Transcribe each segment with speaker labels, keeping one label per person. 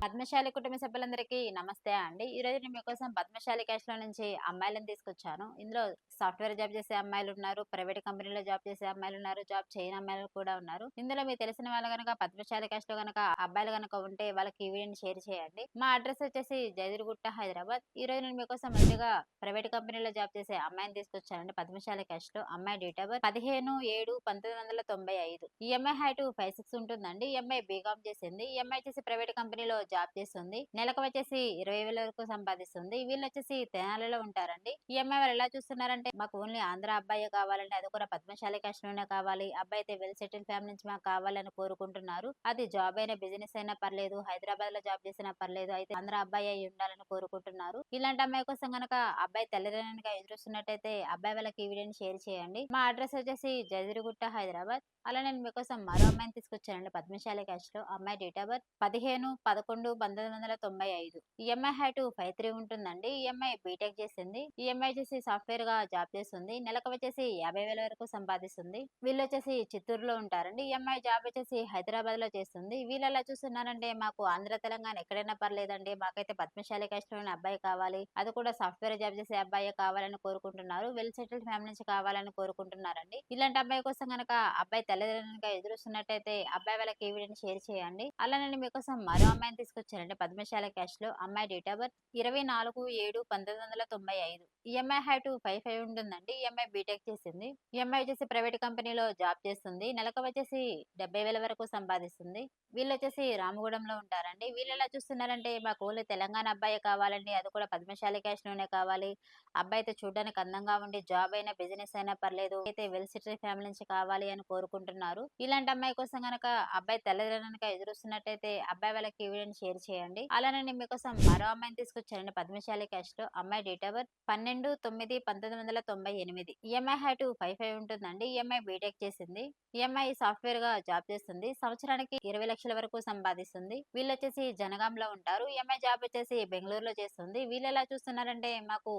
Speaker 1: పద్మశాలి కుటుంబ సభ్యులందరికీ నమస్తే అండి. ఈరోజు నేను మీకోసం పద్మశాలి క్యాస్ట్‌లో నుంచి అమ్మాయిలను తీసుకొచ్చాను. ఇందులో సాఫ్ట్‌వేర్ జాబ్ చేసే అమ్మాయిలున్నారు, ప్రైవేట్ కంపెనీలో జాబ్ చేసే అమ్మాయిలున్నారు, జాబ్ చేయని అమ్మాయిలు కూడా ఉన్నారు. ఇందులో మీకు తెలిసిన వాళ్ళు గనక పద్మశాలి క్యాస్ట్‌లో గనక అబ్బాయిలు గనక ఉంటే వాళ్ళకి ఈ వీడియోని షేర్ చేయండి. మా అడ్రెస్ వచ్చేసి జైదర్గుట్ట, హైదరాబాద్. ఈరోజు నేను మీకోసం ముందుగా ప్రైవేట్ కంపెనీలో జాబ్ చేసే అమ్మాయిని తీసుకొచ్చానండి. పద్మశాలి క్యాస్ట్‌లో అమ్మాయి డేట్ ఆఫ్ బర్త్ 15/7/1995. ఈ అమ్మాయి హైట్ 5'6" ఉంటుందండి. ఈ అమ్మాయి బీకామ్ చేసింది. ఈ అమ్మాయి వచ్చేసి ప్రైవేట్ కంపెనీలో జాబ్ చేస్తుంది. నెలకు వచ్చేసి 20,000 వరకు సంపాదిస్తుంది. వీళ్ళు వచ్చేసి తెనాలిలో ఉంటారండి. ఈ అమ్మాయి వాళ్ళు ఎలా చూస్తున్నారంటే మాకు ఓన్లీ ఆంధ్ర అబ్బాయే కావాలండి, అది కూడా పద్మశాలి caste లోనే కావాలి, అబ్బాయి అయితే వెల్ సెటిల్ ఫ్యామిలీ నుంచి మాకు కావాలని కోరుకుంటున్నారు. అది జాబ్ అయినా బిజినెస్ అయినా పర్లేదు, హైదరాబాద్ లో జాబ్ చేసినా పర్లేదు, అయితే ఆంధ్ర అబ్బాయి అయి ఉండాలని కోరుకుంటున్నారు. ఇలాంటి అమ్మాయి కోసం గనక అబ్బాయి తల్లిదండ్రులుగా ఎదురుస్తున్నట్టయితే అబ్బాయి వాళ్ళకి ఈ వీడియోని షేర్ చేయండి. మా అడ్రస్ వచ్చేసి జజిరిగుట్ట, హైదరాబాద్. అలా నేను మీకోసం మరో అమ్మాయిని తీసుకొచ్చానండి పద్మశాలి caste లో. అమ్మాయి డేట్ ఆఫ్ బర్త్ 15/11/1995. ఈ అమ్మాయి హైట్ 5'3" ఉంటుందండి. ఈ అమ్మాయి బీటెక్ చేసింది. ఈ అమ్మాయి వచ్చేసి సాఫ్ట్‌వేర్ గా జాబ్ చేస్తుంది. నెలకు వచ్చేసి 50,000 వరకు సంపాదిస్తుంది. వీళ్ళు వచ్చేసి చిత్తూరులో ఉంటారండి. ఈ అమ్మాయి జాబ్ వచ్చేసి హైదరాబాద్ లో చేస్తుంది. వీళ్ళు ఎలా చూస్తున్నారంటే మాకు ఆంధ్ర తెలంగాణ ఎక్కడైనా పర్లేదండి, మాకైతే పద్మశాలి caste లోని అబ్బాయి కావాలి, అది కూడా సాఫ్ట్‌వేర్ జాబ్ చేసే అబ్బాయే కావాలని కోరుకుంటున్నారు. వెల్ సెటిల్డ్ ఫ్యామిలీ నుంచి కావాలని కోరుకుంటున్నారండి. ఇలాంటి అబ్బాయి కోసం గనక అబ్బాయి తల్లిదండ్రులుగా ఎదురుస్తున్నట్టయితే అబ్బాయి వాళ్ళకి ఈ వీడియోని షేర్ చేయండి. అలా నేను మీకోసం మరో అమ్మాయిని తీసుకొచ్చానండి పద్మశాలి caste లో. అమ్మాయి డేట్ ఆఫ్ బర్త్ 24/7/1995. ఈ అమ్మాయి హైట్ 5'5" ఉంటుందండి. ఈ అమ్మాయి బీటెక్ చేసింది. ఈ అమ్మాయి వచ్చేసి ప్రైవేట్ కంపెనీలో జాబ్ చేస్తుంది. నెలకు వచ్చేసి 70,000 వరకు సంపాదిస్తుంది. వీళ్ళు వచ్చేసి రామగుడంలో ఉంటారండి. వీళ్ళు ఎలా చూస్తున్నారంటే మాకు ఓన్లీ తెలంగాణ అబ్బాయే కావాలండి, అది కూడా పద్మశాలి caste లోనే కావాలి, అబ్బాయి అయితే చూడడానికి అందంగా ఉండి జాబ్ అయినా బిజినెస్ అయినా పర్లేదు, అయితే వెల్ సెటిల్ ఫ్యామిలీ నుంచి కావాలి అని కోరుకుంటున్నారు. ఇలాంటి అమ్మాయి కోసం గనక అబ్బాయి తల్లిదండ్రులుగా ఎదురుస్తున్నట్టయితే అబ్బాయి వాళ్ళకి ఈ వీడియోని షేర్ చేయండి. అలానే నేను మీకోసం మరో అమ్మాయిని తీసుకొచ్చానండి పద్మశాలి caste లో. అమ్మాయి డేట్ ఆఫ్ బర్త్ 12/9/1998. ఈ అమ్మాయి హైట్ 5'5" ఉంటుందండి. ఈ అమ్మాయి బీటెక్ చేసింది. ఈ అమ్మాయి సాఫ్ట్‌వేర్ గా జాబ్ చేస్తుంది. సంవత్సరానికి 20 లక్షల వరకు సంపాదిస్తుంది. వీళ్ళు వచ్చేసి జనగాంలో ఉంటారు. ఈ అమ్మాయి జాబ్ వచ్చేసి బెంగళూరులో చేస్తుంది. వీళ్ళు ఎలా చూస్తున్నారంటే మాకు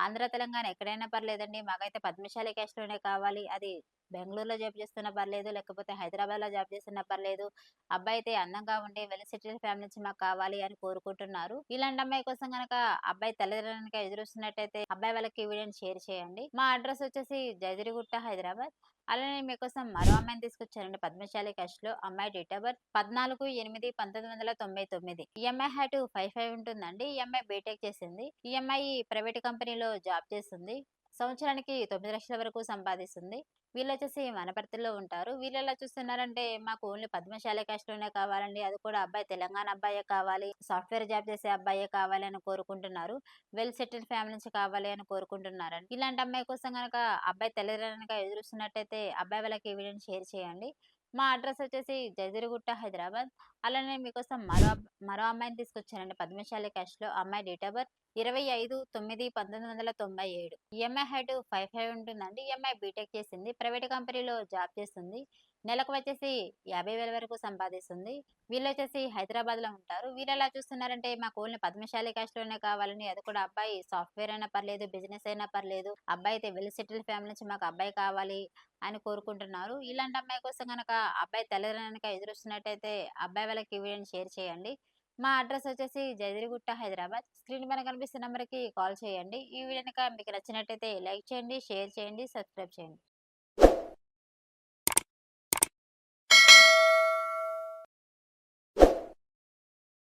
Speaker 1: ఆంధ్ర తెలంగాణ ఎక్కడైనా పర్లేదండి, మాకైతే పద్మశాలి caste లోనే కావాలి, అది బెంగుళూరులో జాబ్ చేస్తున్నా పర్లేదు, లేకపోతే హైదరాబాద్‌లో జాబ్ చేస్తున్నా పర్లేదు, అబ్బాయి అయితే అందంగా ఉండి వెల్ సెటిల్డ్ ఫ్యామిలీ నుంచి మాకు కావాలి అని కోరుకుంటున్నారు. ఇలాంటి అమ్మాయి కోసం గనక అబ్బాయి తల్లిదండ్రులుగా ఎదురుస్తున్నట్టయితే అబ్బాయి వాళ్ళకి ఈ వీడియోని షేర్ చేయండి. మా అడ్రస్ వచ్చేసి జజిరిగుట్ట, హైదరాబాద్. అలానే మీకోసం మరో అమ్మాయిని తీసుకొచ్చానండి పద్మశాలి caste లో. అమ్మాయి డేట్ ఆఫ్ బర్త్ 14/8/1999. ఈ అమ్మాయి హైట్ 5'5" ఉంటుందండి. ఈ అమ్మాయి బీటెక్ చేసింది. ఈ అమ్మాయి ప్రైవేట్ కంపెనీలో జాబ్ చేస్తుంది. సంవత్సరానికి 9 లక్షల వరకు సంపాదిస్తుంది. వీళ్ళొచ్చేసి వనపర్తిలో ఉంటారు. వీళ్ళెలా చూస్తున్నారంటే మాకు ఓన్లీ పద్మశాలి caste లోనే కావాలండి, అది కూడా అబ్బాయి తెలంగాణ అబ్బాయే కావాలి, సాఫ్ట్‌వేర్ జాబ్ చేసే అబ్బాయే కావాలి అని కోరుకుంటున్నారు. వెల్ సెటిల్డ్ ఫ్యామిలీ నుంచి కావాలి అని కోరుకుంటున్నారండి. ఇలాంటి అమ్మాయి కోసం గనక అబ్బాయి తల్లిదండ్రులుగా ఎదురుస్తున్నట్టయితే అబ్బాయి వాళ్ళకి ఈ వీడియోని షేర్ చేయండి. మా అడ్రస్ వచ్చేసి జజిరిగుట్ట, హైదరాబాద్. అలానే మీకోసం మరో అమ్మాయిని తీసుకొచ్చానండి పద్మశాలి caste లో. అమ్మాయి డేట్ ఆఫ్ బర్త్ 25/9/1997. ఈ అమ్మాయి హైట్ 5'5" ఉంటుందండి. ఈ అమ్మాయి బీటెక్ చేసింది. ప్రైవేట్ కంపెనీలో జాబ్ చేస్తుంది. నెలకు వచ్చేసి 50,000 వరకు సంపాదిస్తుంది. వీళ్ళొచ్చేసి హైదరాబాద్‌లో ఉంటారు. వీళ్ళెలా చూస్తున్నారంటే మాకు ఓన్లీ పద్మశాలి caste లోనే కావాలని, అది కూడా అబ్బాయి సాఫ్ట్‌వేర్ అయినా పర్లేదు, బిజినెస్ అయినా పర్లేదు, అబ్బాయి అయితే వెల్ సెటిల్డ్ ఫ్యామిలీ నుంచి మాకు అబ్బాయి కావాలి అని కోరుకుంటున్నారు. ఇలాంటి అమ్మాయి కోసం గనక అబ్బాయి తల్లిదండ్రులుగా ఎదురుస్తున్నట్టయితే అబ్బాయి వాళ్ళకి ఈ వీడియోని షేర్ చేయండి. మా అడ్రస్ వచ్చేసి జైదరిగుట్ట, హైదరాబాద్. స్క్రీన్ పైన కనిపిస్తున్న నంబర్‌కి కాల్ చేయండి. ఈ వీడియో గనక మీకు నచ్చినట్టయితే లైక్ చేయండి, షేర్ చేయండి, సబ్స్క్రైబ్ చేయండి.